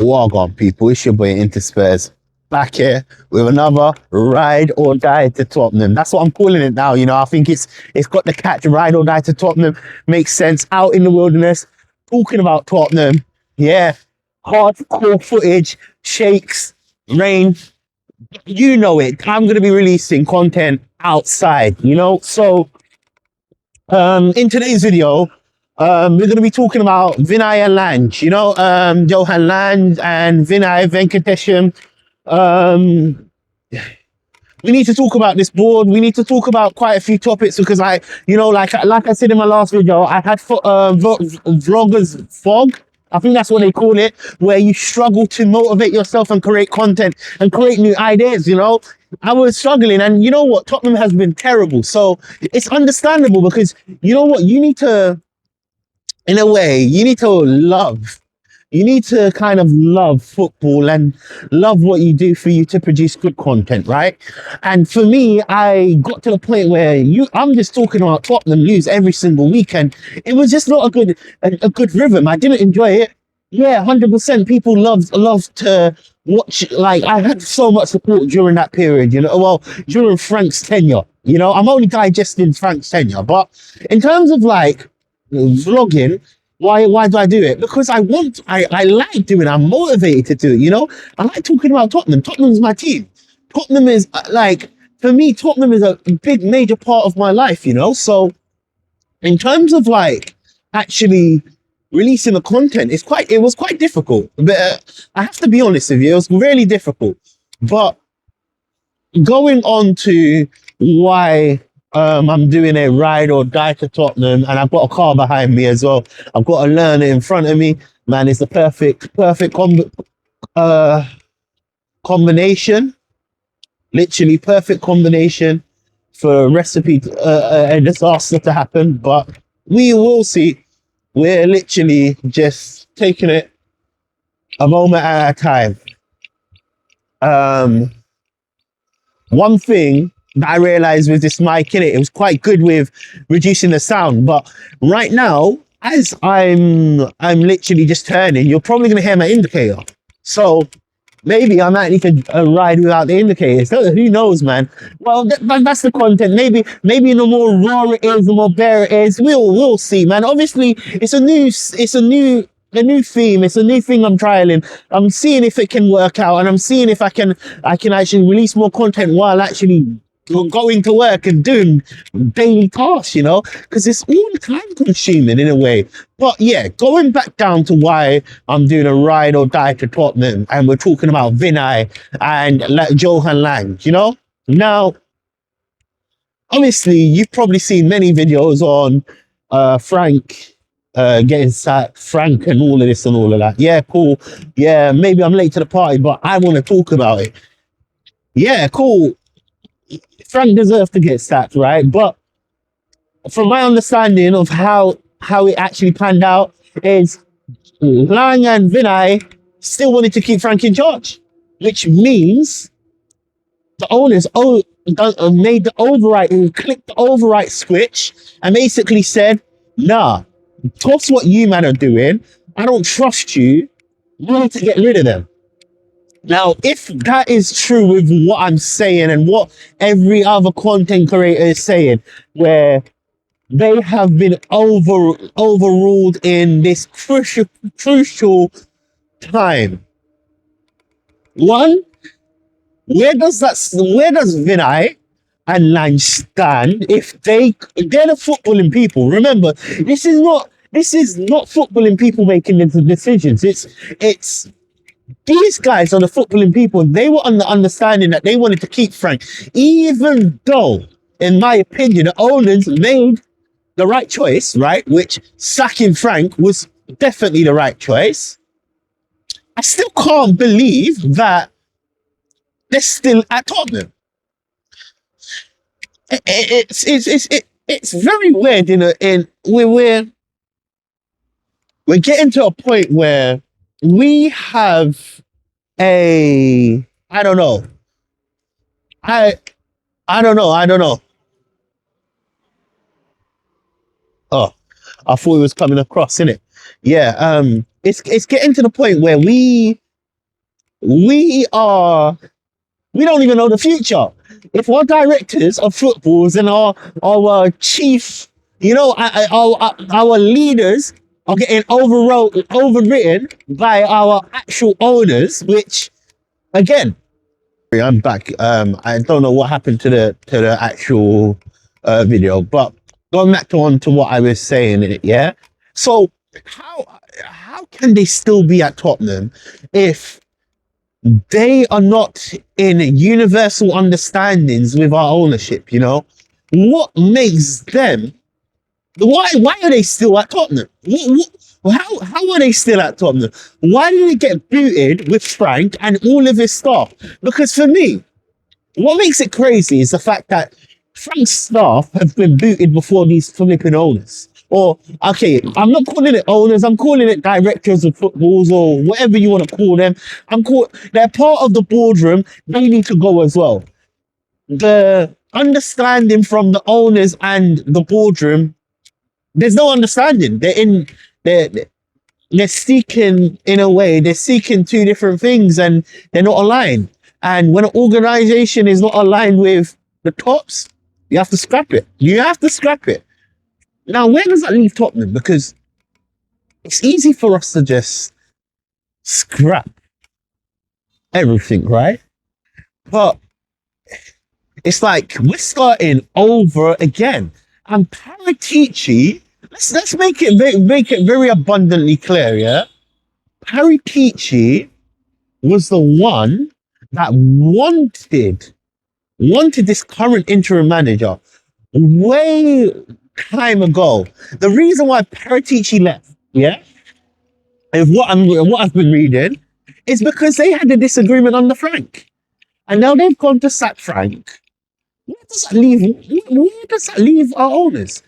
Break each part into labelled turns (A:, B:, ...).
A: Welcome, people. It's your boy Into Spurs back here with another ride or die to Tottenham. That's what I'm calling it now. You know, I think it's got the catch. Ride or die to Tottenham makes sense. Out in the wilderness, talking about Tottenham. Yeah, hardcore footage, shakes, rain. You know it. I'm gonna be releasing content outside. You know, so in today's video. We're going to be talking about Vinai and Lange, you know, Johan Lange and Vinai Venkatesham. We need to talk about this board. We need to talk about quite a few topics because like I said in my last video, I had vloggers fog. I think that's what they call it, where you struggle to motivate yourself and create content and create new ideas, you know. I was struggling, and you know what? Tottenham has been terrible. So it's understandable because you know what? You need to, in a way, you need to kind of love football and love what you do for you to produce good content, right? And for me, I got to the point where I'm just talking about Tottenham news every single weekend. It was just not a good rhythm. I didn't enjoy it. Yeah, 100%. People loved to watch. Like, I had so much support during that period, you know. Well, during Frank's tenure, you know, I'm only digesting Frank's tenure, but in terms of like vlogging, why do I do it? Because I like doing it. I'm motivated to do it, you know. I like talking about Tottenham. Tottenham's my team. Tottenham is like, for me, Tottenham is a big major part of my life, you know. So in terms of like actually releasing the content, it was quite difficult, but I have to be honest with you, it was really difficult. But going on to why I'm doing a ride or die to Tottenham, and I've got a car behind me as well. I've got a learner in front of me. Man, it's the perfect combination. Literally perfect combination for a recipe, a disaster to happen. But we will see. We're literally just taking it a moment at a time. One thing that I realized with this mic in it was quite good with reducing the sound, but right now, as I'm literally just turning, you're probably gonna hear my indicator. So maybe I might need to ride without the indicator. So who knows, man? Well, that's the content. Maybe the more raw it is, the more bare it is. We'll see, man. Obviously, it's a new theme. It's a new thing I'm trialing. I'm seeing if it can work out, and I'm seeing if I can actually release more content while actually going to work and doing daily tasks, you know, because it's all time consuming in a way. But yeah, going back down to why I'm doing a ride or die to Tottenham, and we're talking about Vinai and Johan Lange, you know. Now, obviously, you've probably seen many videos on Frank getting sacked, Frank and all of this and all of that. Yeah, cool. Yeah, maybe I'm late to the party, but I want to talk about it. Yeah, cool. Frank deserves to get sacked, right? But from my understanding of how it actually panned out is Lange and Vinai still wanted to keep Frank in charge, which means the owners made the override and clicked the override switch and basically said, nah, toss what you man are doing. I don't trust you. We need to get rid of them. Now, if that is true with what I'm saying and what every other content creator is saying, where they have been overruled in this crucial time. One, where does Vinai and Lange stand if they're the footballing people? Remember, this is not footballing people making the decisions. It's these guys are the footballing people. They were on the understanding that they wanted to keep Frank, even though, in my opinion, the owners made the right choice, right? Which sacking Frank was definitely the right choice. I still can't believe that they're still at Tottenham. It's very weird. We're getting to a point where we have I don't know. I don't know. Oh, I thought it was coming across, innit? Yeah, it's getting to the point where we we don't even know the future. If our directors of footballs and our chief, our leaders are getting overwritten by our actual owners, which again, I'm back. I don't know what happened to the actual video, but going back on to what I was saying in it, yeah. So how can they still be at Tottenham if they are not in universal understandings with our ownership? What makes them? Why are they still at Tottenham? How are they still at Tottenham? Why did they get booted with Frank and all of his staff? Because for me, what makes it crazy is the fact that Frank's staff have been booted before these flipping owners. Or, okay, I'm not calling it owners, I'm calling it directors of footballs or whatever you want to call them. They're part of the boardroom, they need to go as well. The understanding from the owners and the boardroom, there's no understanding. They're they're seeking, in a way, they're seeking two different things and they're not aligned. And when an organization is not aligned with the tops, you have to scrap it. You have to scrap it. Now, where does that leave Tottenham? Because it's easy for us to just scrap everything, right? But it's like we're starting over again. And Paratici, let's make it very abundantly clear, yeah? Paratici was the one that wanted this current interim manager way time ago. The reason why Paratici left, yeah, is what I've been reading, is because they had a disagreement under Frank, and now they've gone to sack Frank. Where does that leave? Where does that leave our owners?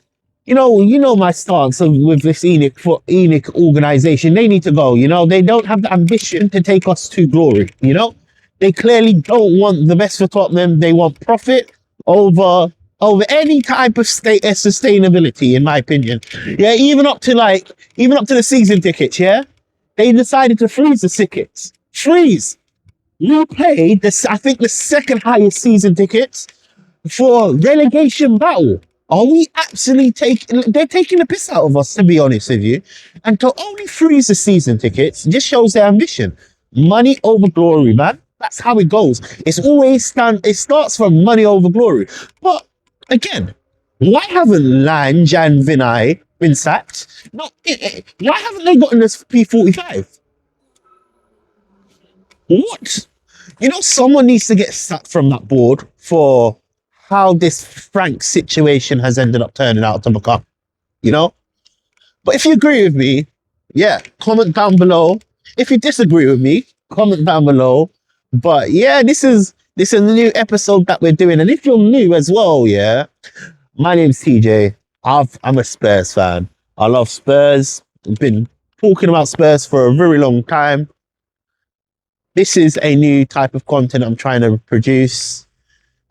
A: My stance with this ENIC organization. They need to go. They don't have the ambition to take us to glory. They clearly don't want the best for Tottenham. They want profit over any type of sustainability, in my opinion. Yeah, even up to the season tickets. Yeah, they decided to freeze the tickets. Freeze. We paid I think the second highest season tickets for relegation battle. Are we actually they're taking the piss out of us, to be honest with you. And to only freeze the season tickets just shows their ambition. Money over glory, man. That's how it goes. It starts from money over glory. But again, why haven't Lange and Vinai been sacked? No, why haven't they gotten this P45? What? Someone needs to get sacked from that board for how this Frank situation has ended up turning out to become, But if you agree with me, yeah, comment down below. If you disagree with me, comment down below. But yeah, this is a new episode that we're doing. And if you're new as well, yeah, my name's TJ. I'm a Spurs fan. I love Spurs. I've been talking about Spurs for a very long time. This is a new type of content I'm trying to produce,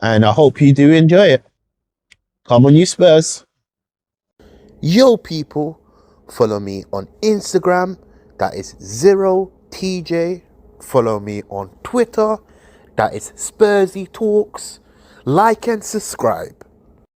A: and I hope you do enjoy it. Come on, you Spurs.
B: Yo, people, follow me on Instagram. That is 0TJ. Follow me on Twitter. That is Spursy Talks. Like and subscribe.